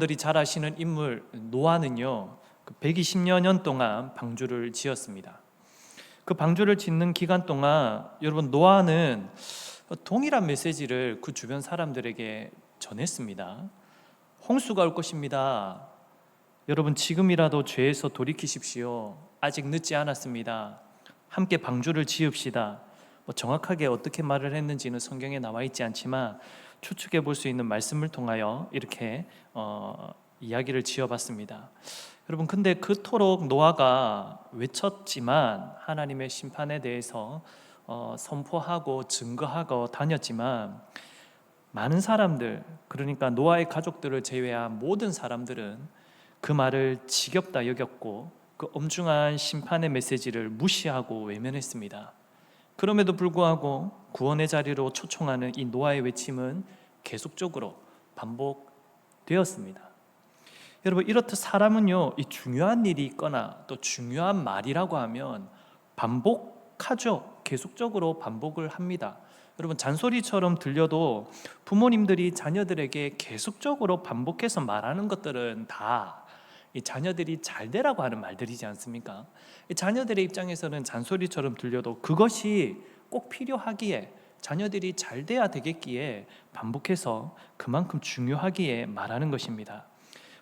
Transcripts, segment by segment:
여러분들이 잘 아시는 인물 노아는요, 120여 년 동안 방주를 지었습니다. 그 방주를 짓는 기간 동안 여러분 노아는 동일한 메시지를 그 주변 사람들에게 전했습니다. 홍수가 올 것입니다. 여러분 지금이라도 죄에서 돌이키십시오. 아직 늦지 않았습니다. 함께 방주를 지읍시다. 정확하게 어떻게 말을 했는지는 성경에 나와 있지 않지만 추측해 볼 수 있는 말씀을 통하여 이렇게 이야기를 지어봤습니다. 여러분 근데 그토록 노아가 외쳤지만 하나님의 심판에 대해서 선포하고 증거하고 다녔지만 많은 사람들, 그러니까 노아의 가족들을 제외한 모든 사람들은 그 말을 지겹다 여겼고 그 엄중한 심판의 메시지를 무시하고 외면했습니다. 그럼에도 불구하고 구원의 자리로 초청하는 이 노아의 외침은 계속적으로 반복되었습니다. 여러분 이렇듯 사람은요, 이 중요한 일이 있거나 또 중요한 말이라고 하면 반복하죠. 계속적으로 반복을 합니다. 여러분 잔소리처럼 들려도 부모님들이 자녀들에게 계속적으로 반복해서 말하는 것들은 다 이 자녀들이 잘 되라고 하는 말들이지 않습니까? 이 자녀들의 입장에서는 잔소리처럼 들려도 그것이 꼭 필요하기에 자녀들이 잘 돼야 되겠기에 반복해서 그만큼 중요하기에 말하는 것입니다.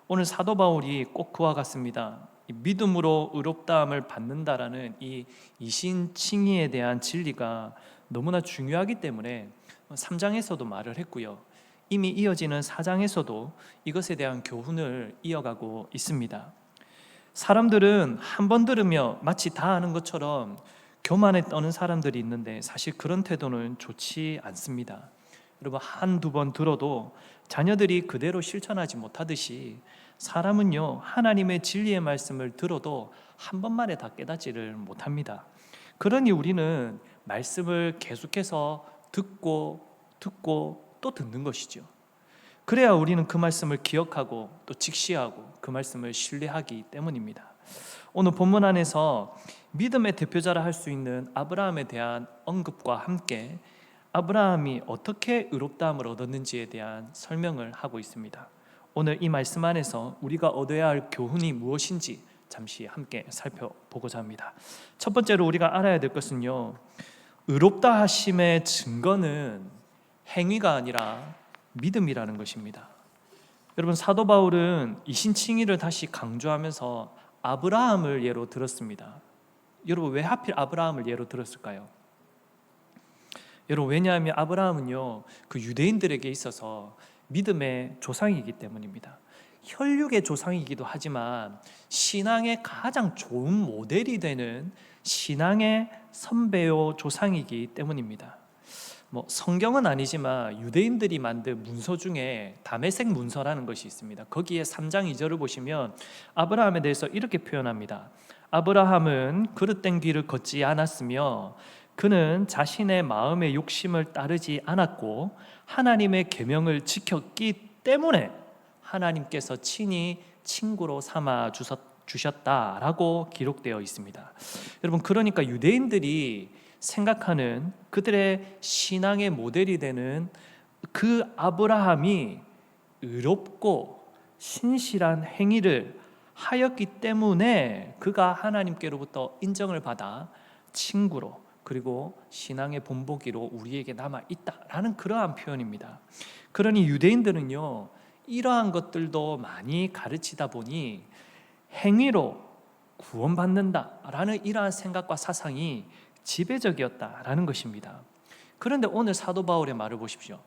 오늘 사도 바울이 꼭 그와 같습니다. 이 믿음으로 의롭다함을 받는다라는 이 이신칭의에 대한 진리가 너무나 중요하기 때문에 3장에서도 말을 했고요. 이미 이어지는 4장에서도 이것에 대한 교훈을 이어가고 있습니다. 사람들은 한 번 들으며 마치 다 아는 것처럼 교만에 떠는 사람들이 있는데 사실 그런 태도는 좋지 않습니다. 여러분 한두 번 들어도 자녀들이 그대로 실천하지 못하듯이 사람은요, 하나님의 진리의 말씀을 들어도 한 번만에 다 깨닫지를 못합니다. 그러니 우리는 말씀을 계속해서 듣고 또 듣는 것이죠. 그래야 우리는 그 말씀을 기억하고 또 직시하고 그 말씀을 신뢰하기 때문입니다. 오늘 본문 안에서 믿음의 대표자라 할 수 있는 아브라함에 대한 언급과 함께 아브라함이 어떻게 의롭다함을 얻었는지에 대한 설명을 하고 있습니다. 오늘 이 말씀 안에서 우리가 얻어야 할 교훈이 무엇인지 잠시 함께 살펴보고자 합니다. 첫 번째로 우리가 알아야 될 것은요, 의롭다 하심의 증거는 행위가 아니라 믿음이라는 것입니다. 여러분 사도 바울은 이신칭의를 다시 강조하면서 아브라함을 예로 들었습니다. 여러분 왜 하필 아브라함을 예로 들었을까요? 여러분 왜냐하면 아브라함은요, 그 유대인들에게 있어서 믿음의 조상이기 때문입니다. 혈육의 조상이기도 하지만 신앙의 가장 좋은 모델이 되는 신앙의 선배요 조상이기 때문입니다. 성경은 아니지만 유대인들이 만든 문서 중에 다메섹 문서라는 것이 있습니다. 거기에 3장 2절을 보시면 아브라함에 대해서 이렇게 표현합니다. 아브라함은 그릇된 길을 걷지 않았으며 그는 자신의 마음의 욕심을 따르지 않았고 하나님의 계명을 지켰기 때문에 하나님께서 친히 친구로 삼아 주셨다라고 기록되어 있습니다. 여러분 그러니까 유대인들이 생각하는 그들의 신앙의 모델이 되는 그 아브라함이 의롭고 신실한 행위를 하였기 때문에 그가 하나님께로부터 인정을 받아 친구로 그리고 신앙의 본보기로 우리에게 남아있다라는 그러한 표현입니다. 그러니 유대인들은요, 이러한 것들도 많이 가르치다 보니 행위로 구원받는다라는 이러한 생각과 사상이 지배적이었다라는 것입니다. 그런데 오늘 사도 바울의 말을 보십시오.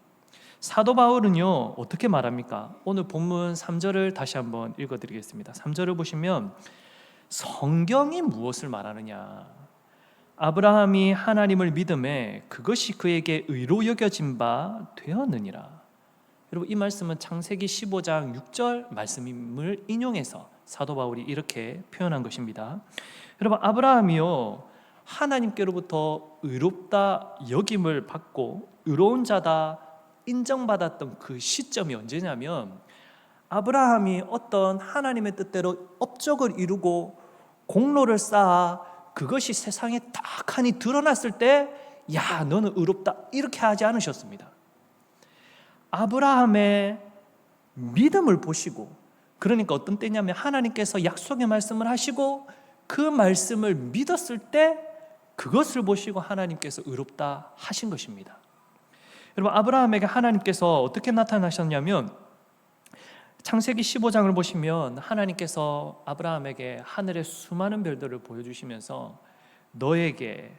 사도 바울은요 어떻게 말합니까? 오늘 본문 3절을 다시 한번 읽어드리겠습니다. 3절을 보시면 성경이 무엇을 말하느냐, 아브라함이 하나님을 믿음에 그것이 그에게 의로 여겨진 바 되었느니라. 여러분 이 말씀은 창세기 15장 6절 말씀을 인용해서 사도 바울이 이렇게 표현한 것입니다. 여러분 아브라함이요 하나님께로부터 의롭다 여김을 받고 의로운 자다 인정받았던 그 시점이 언제냐면 아브라함이 어떤 하나님의 뜻대로 업적을 이루고 공로를 쌓아 그것이 세상에 딱 하니 드러났을 때 야 너는 의롭다 이렇게 하지 않으셨습니다. 아브라함의 믿음을 보시고 그러니까 어떤 때냐면 하나님께서 약속의 말씀을 하시고 그 말씀을 믿었을 때 그것을 보시고 하나님께서 의롭다 하신 것입니다. 여러분, 아브라함에게 하나님께서 어떻게 나타나셨냐면 창세기 15장을 보시면 하나님께서 아브라함에게 하늘의 수많은 별들을 보여주시면서 너에게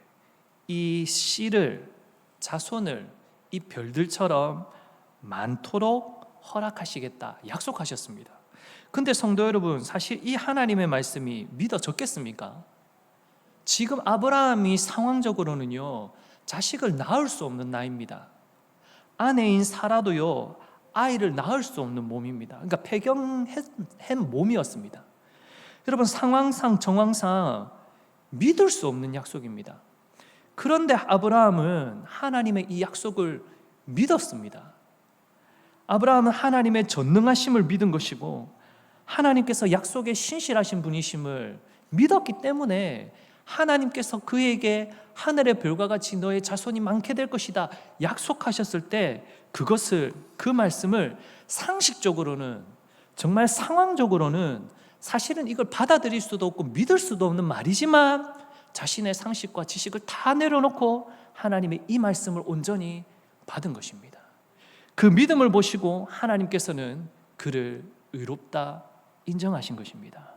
이 씨를, 자손을 이 별들처럼 많도록 허락하시겠다 약속하셨습니다. 근데 성도 여러분, 사실 이 하나님의 말씀이 믿어졌겠습니까? 지금 아브라함이 상황적으로는요, 자식을 낳을 수 없는 나이입니다. 아내인 사라도요, 아이를 낳을 수 없는 몸입니다. 그러니까 폐경한 몸이었습니다. 여러분, 상황상 정황상 믿을 수 없는 약속입니다. 그런데 아브라함은 하나님의 이 약속을 믿었습니다. 아브라함은 하나님의 전능하심을 믿은 것이고 하나님께서 약속에 신실하신 분이심을 믿었기 때문에 하나님께서 그에게 하늘의 별과 같이 너의 자손이 많게 될 것이다 약속하셨을 때 그 말씀을 상식적으로는, 정말 상황적으로는 사실은 이걸 받아들일 수도 없고 믿을 수도 없는 말이지만 자신의 상식과 지식을 다 내려놓고 하나님의 이 말씀을 온전히 받은 것입니다. 그 믿음을 보시고 하나님께서는 그를 의롭다 인정하신 것입니다.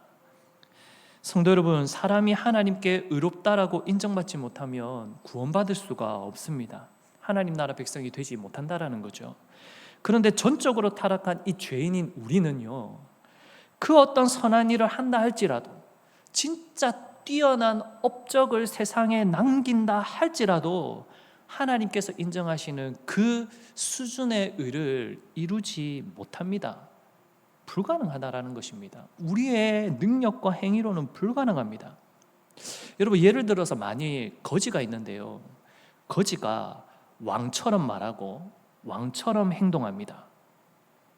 성도 여러분, 사람이 하나님께 의롭다라고 인정받지 못하면 구원받을 수가 없습니다. 하나님 나라 백성이 되지 못한다라는 거죠. 그런데 전적으로 타락한 이 죄인인 우리는요, 그 어떤 선한 일을 한다 할지라도, 진짜 뛰어난 업적을 세상에 남긴다 할지라도 하나님께서 인정하시는 그 수준의 의를 이루지 못합니다. 불가능하다라는 것입니다. 우리의 능력과 행위로는 불가능합니다. 여러분, 예를 들어서 만일 거지가 있는데요, 거지가 왕처럼 말하고 왕처럼 행동합니다.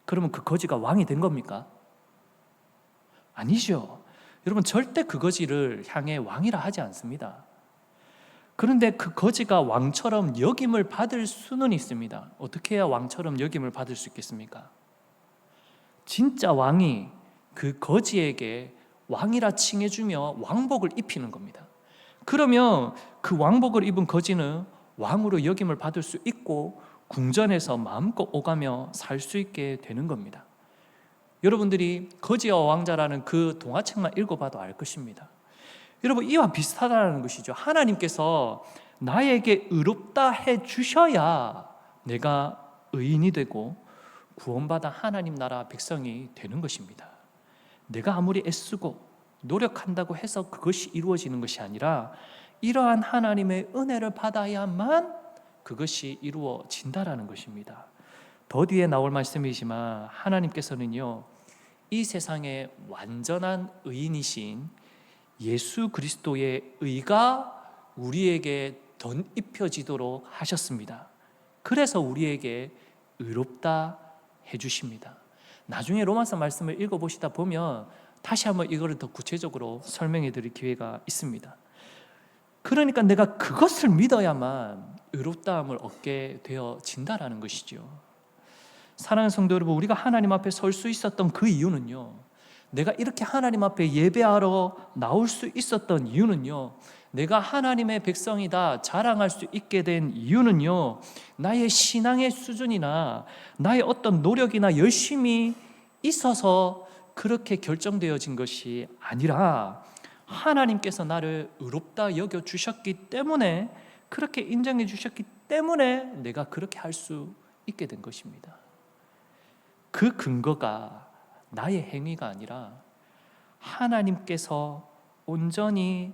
그러면 그 거지가 왕이 된 겁니까? 아니죠. 여러분, 절대 그 거지를 향해 왕이라 하지 않습니다. 그런데 그 거지가 왕처럼 역임을 받을 수는 있습니다. 어떻게 해야 왕처럼 역임을 받을 수 있겠습니까? 진짜 왕이 그 거지에게 왕이라 칭해주며 왕복을 입히는 겁니다. 그러면 그 왕복을 입은 거지는 왕으로 역임을 받을 수 있고 궁전에서 마음껏 오가며 살 수 있게 되는 겁니다. 여러분들이 거지와 왕자라는 그 동화책만 읽어봐도 알 것입니다. 여러분, 이와 비슷하다는 것이죠. 하나님께서 나에게 의롭다 해주셔야 내가 의인이 되고 구원받아 하나님 나라 백성이 되는 것입니다. 내가 아무리 애쓰고 노력한다고 해서 그것이 이루어지는 것이 아니라 이러한 하나님의 은혜를 받아야만 그것이 이루어진다라는 것입니다. 더 뒤에 나올 말씀이지만 하나님께서는요, 이 세상의 완전한 의인이신 예수 그리스도의 의가 우리에게 덧입혀지도록 하셨습니다. 그래서 우리에게 의롭다 해주십니다. 나중에 로마서 말씀을 읽어보시다 보면 다시 한번 이거를 더 구체적으로 설명해 드릴 기회가 있습니다. 그러니까 내가 그것을 믿어야만 의롭다함을 얻게 되어진다라는 것이죠. 사랑하는 성도 여러분, 우리가 하나님 앞에 설 수 있었던 그 이유는요, 내가 이렇게 하나님 앞에 예배하러 나올 수 있었던 이유는요, 내가 하나님의 백성이다 자랑할 수 있게 된 이유는요, 나의 신앙의 수준이나 나의 어떤 노력이나 열심이 있어서 그렇게 결정되어진 것이 아니라 하나님께서 나를 의롭다 여겨주셨기 때문에, 그렇게 인정해 주셨기 때문에 내가 그렇게 할 수 있게 된 것입니다. 그 근거가 나의 행위가 아니라 하나님께서 온전히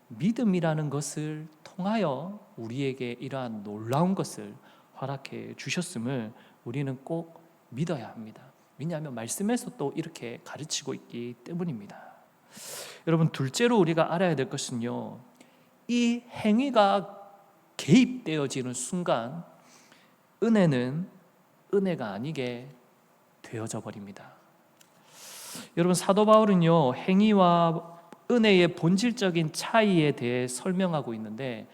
믿음이라는 것을 통하여 우리에게 이러한 놀라운 것을 허락해 주셨음을 우리는 꼭 믿어야 합니다. 왜냐하면 말씀에서 또 이렇게 가르치고 있기 때문입니다. 여러분, 둘째로 우리가 알아야 될 것은요, 이 행위가 개입되어지는 순간 은혜는 은혜가 아니게 되어져 버립니다. 여러분, 사도 바울은요, 행위와 은혜의 본질적인 차이에 대해 설명하고 있는데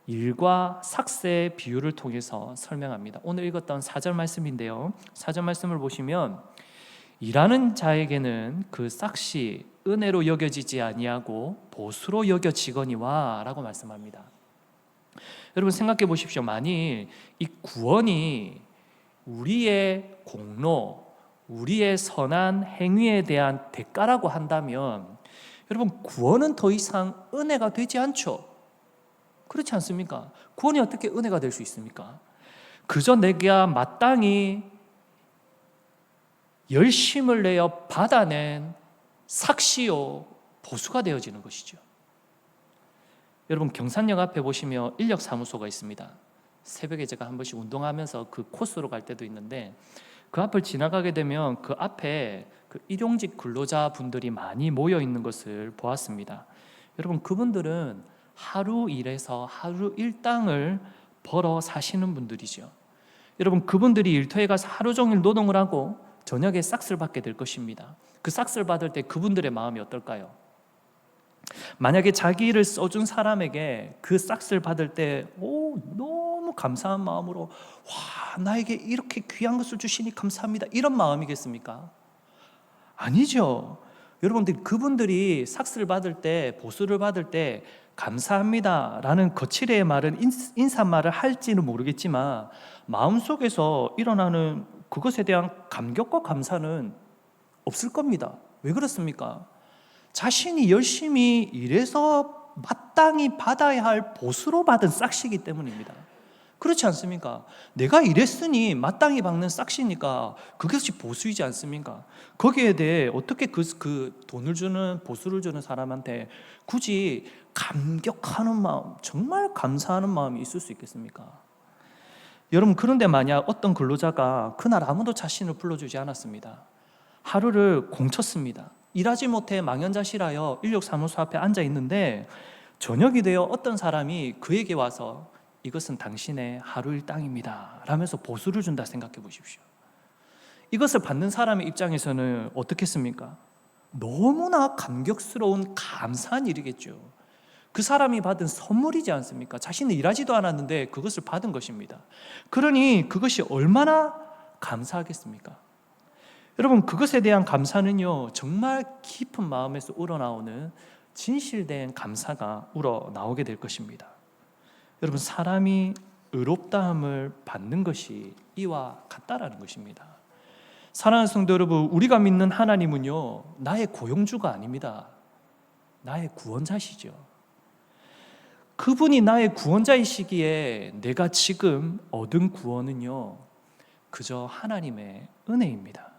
일과 삭새 비유를 통해서 설명합니다. 오늘 읽었던 4절 말씀인데요, 4절 말씀을 보시면 일하는 자에게는 그 싹시 은혜로 여겨지지 아니하고 보수로 여겨지거니와 라고 말씀합니다. 여러분 생각해 보십시오. 만일 이 구원이 우리의 공로, 우리의 선한 행위에 대한 대가라고 한다면 여러분 구원은 더 이상 은혜가 되지 않죠. 그렇지 않습니까? 구원이 어떻게 은혜가 될 수 있습니까? 그저 내가 마땅히 열심을 내어 받아낸 삭시요 보수가 되어지는 것이죠. 여러분 경산역 앞에 보시면 인력사무소가 있습니다. 새벽에 제가 한 번씩 운동하면서 그 코스로 갈 때도 있는데 그 앞을 지나가게 되면 그 앞에 그 일용직 근로자분들이 많이 모여 있는 것을 보았습니다. 여러분 그분들은 하루 일해서 하루 일당을 벌어 사시는 분들이죠. 여러분 그분들이 일터에 가서 하루 종일 노동을 하고 저녁에 싹스를 받게 될 것입니다. 그 싹스를 받을 때 그분들의 마음이 어떨까요? 만약에 자기 일을 써준 사람에게 그 싹스를 받을 때 너무 감사한 마음으로 와 나에게 이렇게 귀한 것을 주시니 감사합니다 이런 마음이겠습니까? 아니죠. 여러분들 그분들이 삭스를 받을 때 보수를 받을 때 감사합니다 라는 거칠의 말은 인사말을 할지는 모르겠지만 마음속에서 일어나는 그것에 대한 감격과 감사는 없을 겁니다. 왜 그렇습니까? 자신이 열심히 일해서 마땅히 받아야 할 보수로 받은 싹시이기 때문입니다. 그렇지 않습니까? 내가 일했으니 마땅히 받는 싹시니까 그것이 보수이지 않습니까? 거기에 대해 어떻게 그 돈을 주는 보수를 주는 사람한테 굳이 감격하는 마음, 정말 감사하는 마음이 있을 수 있겠습니까? 여러분 그런데 만약 어떤 근로자가 그날 아무도 자신을 불러주지 않았습니다. 하루를 공쳤습니다. 일하지 못해 망연자실하여 인력사무소 앞에 앉아 있는데 저녁이 되어 어떤 사람이 그에게 와서 이것은 당신의 하루 일당입니다 라면서 보수를 준다 생각해 보십시오. 이것을 받는 사람의 입장에서는 어떻겠습니까? 너무나 감격스러운 감사한 일이겠죠. 그 사람이 받은 선물이지 않습니까? 자신은 일하지도 않았는데 그것을 받은 것입니다. 그러니 그것이 얼마나 감사하겠습니까? 여러분 그것에 대한 감사는요 정말 깊은 마음에서 우러나오는 진실된 감사가 우러나오게 될 것입니다. 여러분 사람이 의롭다함을 받는 것이 이와 같다라는 것입니다. 사랑하는 성도 여러분, 우리가 믿는 하나님은요 나의 고용주가 아닙니다. 나의 구원자시죠. 그분이 나의 구원자이시기에 내가 지금 얻은 구원은요 그저 하나님의 은혜입니다.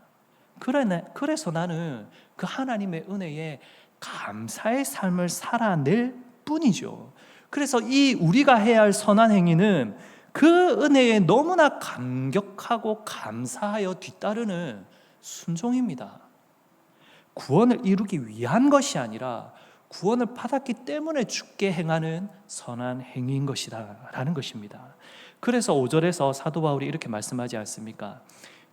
그래서 나는 그 하나님의 은혜에 감사의 삶을 살아낼 뿐이죠. 그래서 이 우리가 해야 할 선한 행위는 그 은혜에 너무나 감격하고 감사하여 뒤따르는 순종입니다. 구원을 이루기 위한 것이 아니라 구원을 받았기 때문에 주께 행하는 선한 행위인 것이다라는 것입니다. 그래서 5절에서 사도 바울이 이렇게 말씀하지 않습니까?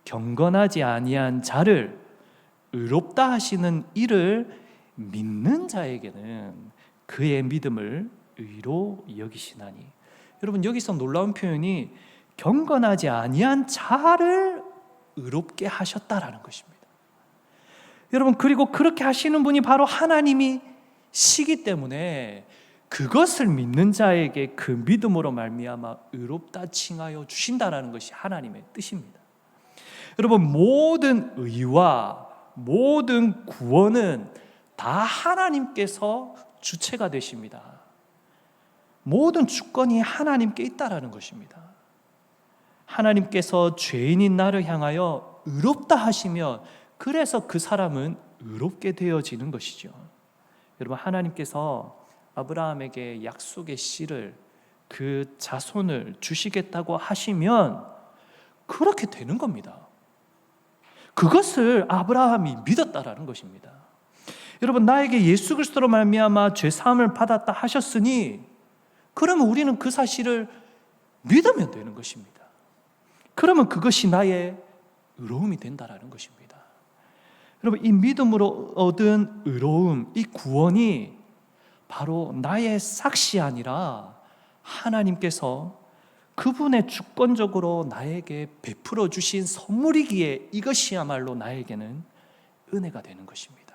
경건하지 아니한 자를 의롭다 하시는 이를 믿는 자에게는 그의 믿음을 의로 여기시나니. 여러분 여기서 놀라운 표현이 경건하지 아니한 자를 의롭게 하셨다라는 것입니다. 여러분 그리고 그렇게 하시는 분이 바로 하나님이시기 때문에 그것을 믿는 자에게 그 믿음으로 말미암아 의롭다 칭하여 주신다라는 것이 하나님의 뜻입니다. 여러분 모든 의와 모든 구원은 다 하나님께서 주체가 되십니다. 모든 주권이 하나님께 있다라는 것입니다. 하나님께서 죄인인 나를 향하여 의롭다 하시면 그래서 그 사람은 의롭게 되어지는 것이죠. 여러분 하나님께서 아브라함에게 약속의 씨를 그 자손을 주시겠다고 하시면 그렇게 되는 겁니다. 그것을 아브라함이 믿었다라는 것입니다. 여러분 나에게 예수 그리스도로 말미암아 죄 사함을 받았다 하셨으니 그러면 우리는 그 사실을 믿으면 되는 것입니다. 그러면 그것이 나의 의로움이 된다라는 것입니다. 여러분 이 믿음으로 얻은 의로움, 이 구원이 바로 나의 삭시 아니라 하나님께서 그분의 주권적으로 나에게 베풀어 주신 선물이기에 이것이야말로 나에게는 은혜가 되는 것입니다.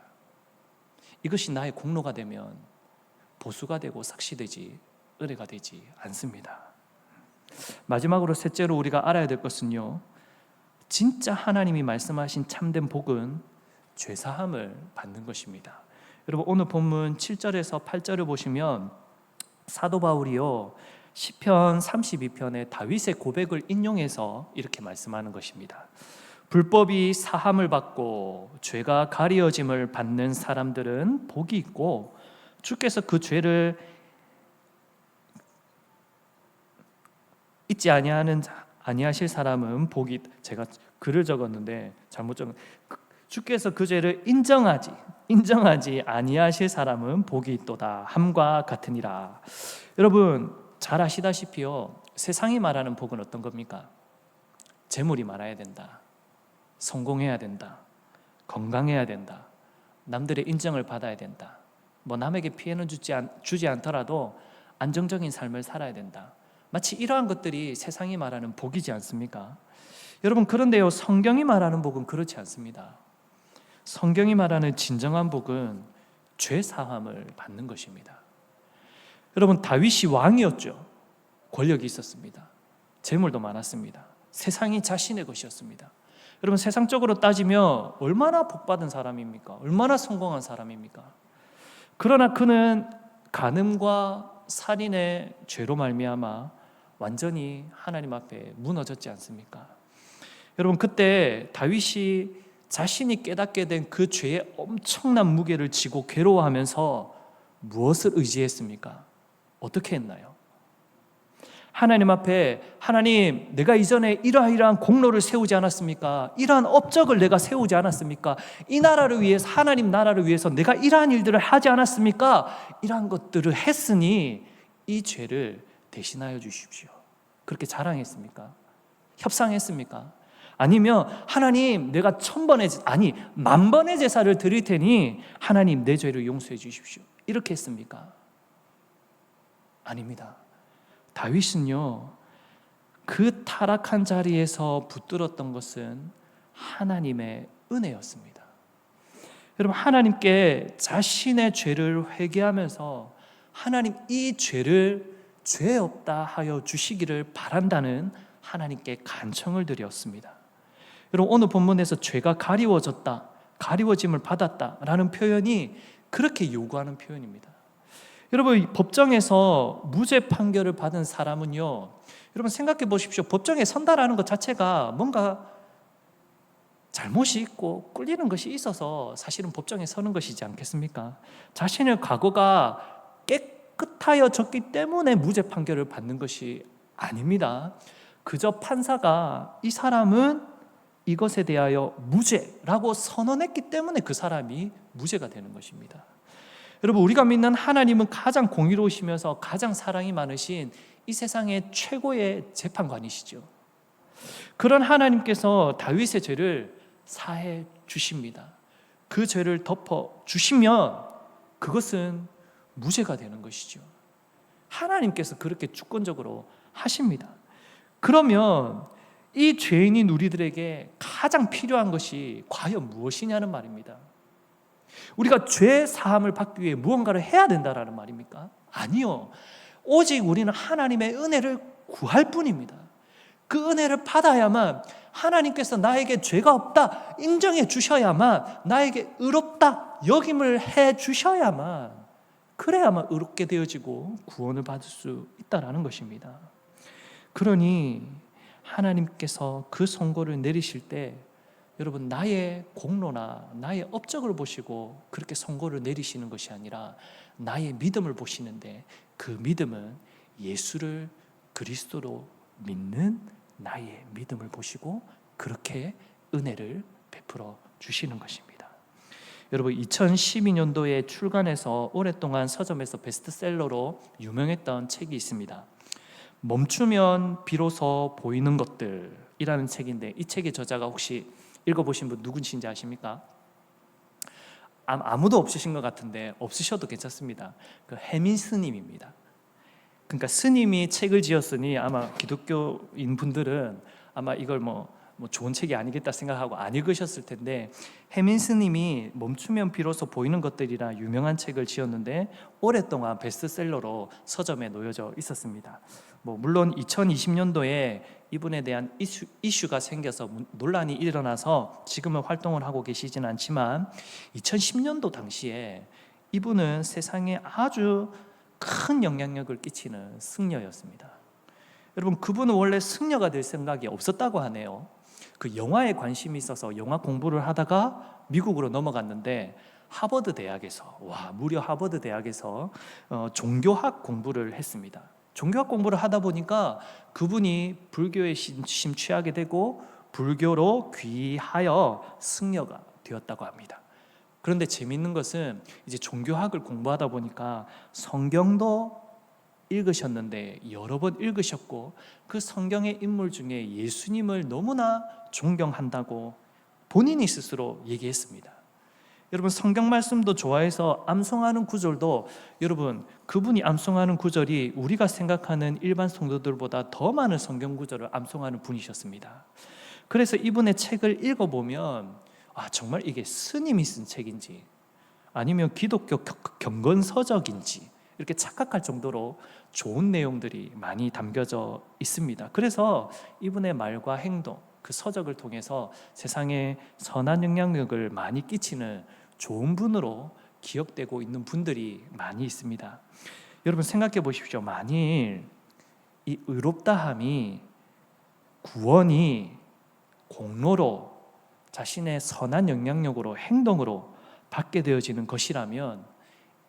이것이 나의 공로가 되면 보수가 되고 삭시되지 은혜가 되지 않습니다. 마지막으로 셋째로 우리가 알아야 될 것은요, 진짜 하나님이 말씀하신 참된 복은 죄사함을 받는 것입니다. 여러분, 오늘 본문 7절에서 8절을 보시면 사도 바울이요 시편 32편의 다윗의 고백을 인용해서 이렇게 말씀하는 것입니다. 불법이 사함을 받고 죄가 가리어짐을 받는 사람들은 복이 있고 주께서 그 죄를 잊지 아니하실 사람은 복이, 제가 글을 적었는데 잘못 적은, 주께서 그 죄를 인정하지 아니하실 사람은 복이 있도다 함과 같으니라. 여러분 잘 아시다시피요, 세상이 말하는 복은 어떤 겁니까? 재물이 많아야 된다, 성공해야 된다, 건강해야 된다, 남들의 인정을 받아야 된다, 뭐 남에게 피해는 주지 않더라도 안정적인 삶을 살아야 된다. 마치 이러한 것들이 세상이 말하는 복이지 않습니까? 여러분, 그런데요, 성경이 말하는 복은 그렇지 않습니다. 성경이 말하는 진정한 복은 죄 사함을 받는 것입니다. 여러분, 다윗이 왕이었죠. 권력이 있었습니다. 재물도 많았습니다. 세상이 자신의 것이었습니다. 여러분, 세상적으로 따지면 얼마나 복받은 사람입니까? 얼마나 성공한 사람입니까? 그러나 그는 간음과 살인의 죄로 말미암아 완전히 하나님 앞에 무너졌지 않습니까? 여러분, 그때 다윗이 자신이 깨닫게 된 그 죄의 엄청난 무게를 지고 괴로워하면서 무엇을 의지했습니까? 어떻게 했나요? 하나님 앞에, 하나님, 내가 이전에 이러한 공로를 세우지 않았습니까? 이러한 업적을 내가 세우지 않았습니까? 이 나라를 위해서, 하나님 나라를 위해서 내가 이러한 일들을 하지 않았습니까? 이러한 것들을 했으니 이 죄를 대신하여 주십시오. 그렇게 자랑했습니까? 협상했습니까? 아니면 하나님, 내가 1000번의, 아니 10,000번의 제사를 드릴 테니 하나님 내 죄를 용서해 주십시오, 이렇게 했습니까? 아닙니다. 다윗은요, 그 타락한 자리에서 붙들었던 것은 하나님의 은혜였습니다. 여러분, 하나님께 자신의 죄를 회개하면서 하나님, 이 죄를 죄 없다 하여 주시기를 바란다는 하나님께 간청을 드렸습니다. 여러분, 오늘 본문에서 죄가 가리워졌다, 가리워짐을 받았다라는 표현이 그렇게 요구하는 표현입니다. 여러분, 법정에서 무죄 판결을 받은 사람은요, 여러분 생각해 보십시오. 법정에 선다라는 것 자체가 뭔가 잘못이 있고 꿀리는 것이 있어서 사실은 법정에 서는 것이지 않겠습니까? 자신의 과거가 깨끗하여졌기 때문에 무죄 판결을 받는 것이 아닙니다. 그저 판사가 이 사람은 이것에 대하여 무죄라고 선언했기 때문에 그 사람이 무죄가 되는 것입니다. 여러분, 우리가 믿는 하나님은 가장 공의로우시면서 가장 사랑이 많으신 이 세상의 최고의 재판관이시죠. 그런 하나님께서 다윗의 죄를 사해 주십니다. 그 죄를 덮어 주시면 그것은 무죄가 되는 것이죠. 하나님께서 그렇게 주권적으로 하십니다. 그러면 이 죄인인 우리들에게 가장 필요한 것이 과연 무엇이냐는 말입니다. 우리가 죄 사함을 받기 위해 무언가를 해야 된다라는 말입니까? 아니요. 오직 우리는 하나님의 은혜를 구할 뿐입니다. 그 은혜를 받아야만, 하나님께서 나에게 죄가 없다 인정해 주셔야만, 나에게 의롭다 여김을 해 주셔야만, 그래야만 의롭게 되어지고 구원을 받을 수 있다라는 것입니다. 그러니 하나님께서 그 선고를 내리실 때 여러분, 나의 공로나 나의 업적을 보시고 그렇게 선고를 내리시는 것이 아니라 나의 믿음을 보시는데, 그 믿음은 예수를 그리스도로 믿는 나의 믿음을 보시고 그렇게 은혜를 베풀어 주시는 것입니다. 여러분, 2012년도에 출간해서 오랫동안 서점에서 베스트셀러로 유명했던 책이 있습니다. 멈추면 비로소 보이는 것들이라는 책인데, 이 책의 저자가 혹시 읽어보신 분 누구신지 아십니까? 아무도 없으신 것 같은데 없으셔도 괜찮습니다. 그 해민 스님입니다. 그러니까 스님이 책을 지었으니 아마 기독교인 분들은 아마 이걸 뭐 좋은 책이 아니겠다 생각하고 안 읽으셨을 텐데, 해민 스님이 멈추면 비로소 보이는 것들이라 유명한 책을 지었는데 오랫동안 베스트셀러로 서점에 놓여져 있었습니다. 뭐 물론 2020년도에 이분에 대한 이슈가 생겨서 논란이 일어나서 지금은 활동을 하고 계시진 않지만, 2010년도 당시에 이분은 세상에 아주 큰 영향력을 끼치는 승려였습니다. 여러분, 그분은 원래 승려가 될 생각이 없었다고 하네요. 그 영화에 관심이 있어서 영화 공부를 하다가 미국으로 넘어갔는데, 하버드 대학에서, 무려 하버드 대학에서 종교학 공부를 했습니다. 종교학 공부를 하다 보니까 그분이 불교에 심취하게 되고 불교로 귀하여 승려가 되었다고 합니다. 그런데 재미있는 것은 이제 종교학을 공부하다 보니까 성경도 읽으셨는데 여러 번 읽으셨고, 그 성경의 인물 중에 예수님을 너무나 존경한다고 본인이 스스로 얘기했습니다. 여러분, 성경 말씀도 좋아해서 암송하는 구절도, 여러분, 그분이 암송하는 구절이 우리가 생각하는 일반 성도들보다 더 많은 성경 구절을 암송하는 분이셨습니다. 그래서 이분의 책을 읽어보면 정말 이게 스님이 쓴 책인지 아니면 기독교 경건서적인지 이렇게 착각할 정도로 좋은 내용들이 많이 담겨져 있습니다. 그래서 이분의 말과 행동, 그 서적을 통해서 세상에 선한 영향력을 많이 끼치는 좋은 분으로 기억되고 있는 분들이 많이 있습니다. 여러분, 생각해 보십시오. 만일 이 의롭다함이, 구원이 공로로, 자신의 선한 영향력으로, 행동으로 받게 되어지는 것이라면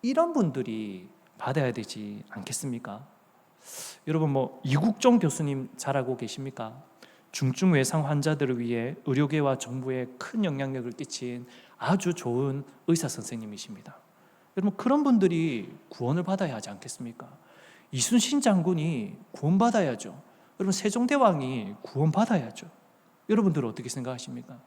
이런 분들이 받아야 되지 않겠습니까? 여러분, 이국종 교수님 잘 알고 계십니까? 중증 외상 환자들을 위해 의료계와 정부에 큰 영향력을 끼친 아주 좋은 의사 선생님이십니다. 여러분, 그런 분들이 구원을 받아야 하지 않겠습니까? 이순신 장군이 구원받아야죠. 여러분, 세종대왕이 구원받아야죠. 여러분들은 어떻게 생각하십니까?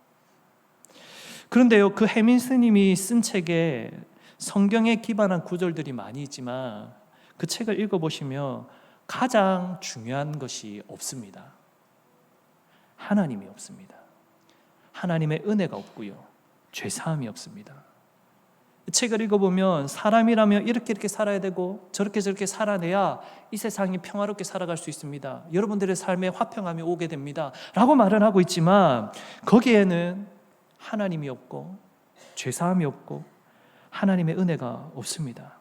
그런데요, 그 해민 스님이 쓴 책에 성경에 기반한 구절들이 많이 있지만 그 책을 읽어보시면 가장 중요한 것이 없습니다. 하나님이 없습니다. 하나님의 은혜가 없고요, 죄사함이 없습니다. 책을 읽어보면 사람이라면 이렇게 살아야 되고 저렇게 살아내야 이 세상이 평화롭게 살아갈 수 있습니다. 여러분들의 삶에 화평함이 오게 됩니다 라고 말은 하고 있지만, 거기에는 하나님이 없고 죄사함이 없고 하나님의 은혜가 없습니다.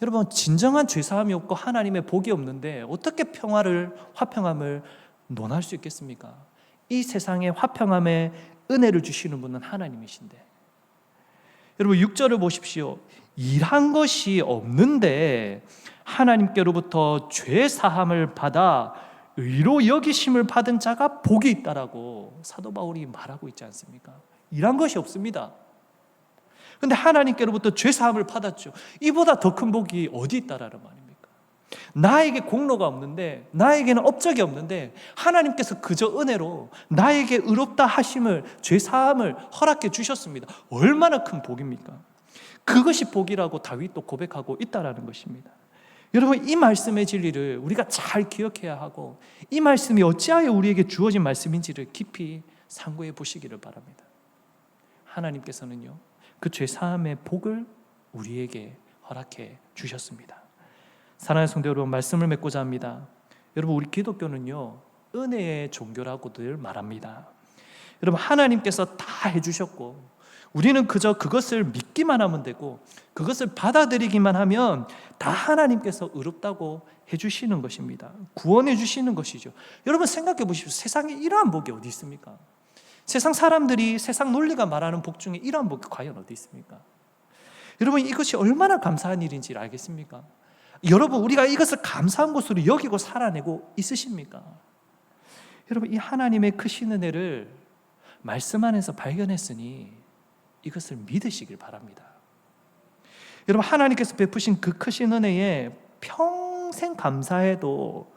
여러분, 진정한 죄사함이 없고 하나님의 복이 없는데 어떻게 평화를, 화평함을 논할 수 있겠습니까? 이 세상에 화평함에 은혜를 주시는 분은 하나님이신데, 여러분 6절을 보십시오. 일한 것이 없는데 하나님께로부터 죄 사함을 받아 의로 여기심을 받은 자가 복이 있다라고 사도 바울이 말하고 있지 않습니까? 일한 것이 없습니다. 그런데 하나님께로부터 죄 사함을 받았죠. 이보다 더 큰 복이 어디 있다라는 말입니까? 나에게 공로가 없는데, 나에게는 업적이 없는데 하나님께서 그저 은혜로 나에게 의롭다 하심을, 죄 사함을 허락해 주셨습니다. 얼마나 큰 복입니까? 그것이 복이라고 다윗도 고백하고 있다라는 것입니다. 여러분, 이 말씀의 진리를 우리가 잘 기억해야 하고, 이 말씀이 어찌하여 우리에게 주어진 말씀인지를 깊이 상고해 보시기를 바랍니다. 하나님께서는요, 그 죄 사함의 복을 우리에게 허락해 주셨습니다. 사랑하는 성도 여러분, 말씀을 맺고자 합니다. 여러분, 우리 기독교는요, 은혜의 종교라고들 말합니다. 여러분, 하나님께서 다 해주셨고 우리는 그저 그것을 믿기만 하면 되고 그것을 받아들이기만 하면 다 하나님께서 의롭다고 해주시는 것입니다. 구원해 주시는 것이죠. 여러분, 생각해 보십시오. 세상에 이러한 복이 어디 있습니까? 세상 사람들이, 세상 논리가 말하는 복 중에 이러한 복이 과연 어디 있습니까? 여러분, 이것이 얼마나 감사한 일인지 알겠습니까? 여러분, 우리가 이것을 감사한 것으로 여기고 살아내고 있으십니까? 여러분, 이 하나님의 크신 은혜를 말씀 안에서 발견했으니 이것을 믿으시길 바랍니다. 여러분, 하나님께서 베푸신 그 크신 은혜에 평생 감사해도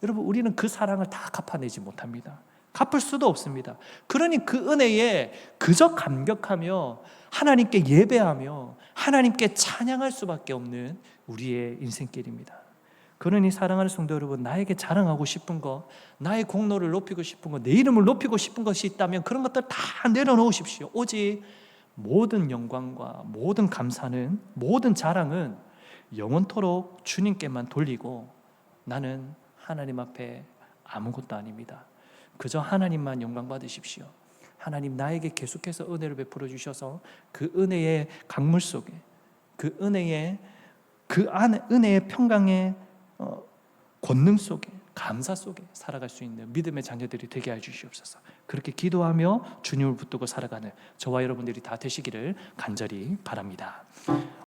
여러분, 우리는 그 사랑을 다 갚아내지 못합니다. 갚을 수도 없습니다. 그러니 그 은혜에 그저 감격하며 하나님께 예배하며 하나님께 찬양할 수밖에 없는 우리의 인생길입니다. 그러니 사랑하는 성도 여러분, 나에게 자랑하고 싶은 거, 나의 공로를 높이고 싶은 거, 내 이름을 높이고 싶은 것이 있다면 그런 것들 다 내려놓으십시오. 오직 모든 영광과 모든 감사는, 모든 자랑은 영원토록 주님께만 돌리고, 나는 하나님 앞에 아무것도 아닙니다. 그저 하나님만 영광 받으십시오. 하나님 나에게 계속해서 은혜를 베풀어 주셔서 그 은혜의 강물 속에, 그 은혜의 은혜의 평강의 권능 속에, 감사 속에 살아갈 수 있는 믿음의 자녀들이 되게 해 주시옵소서. 그렇게 기도하며 주님을 붙들고 살아가는 저와 여러분들이 다 되시기를 간절히 바랍니다.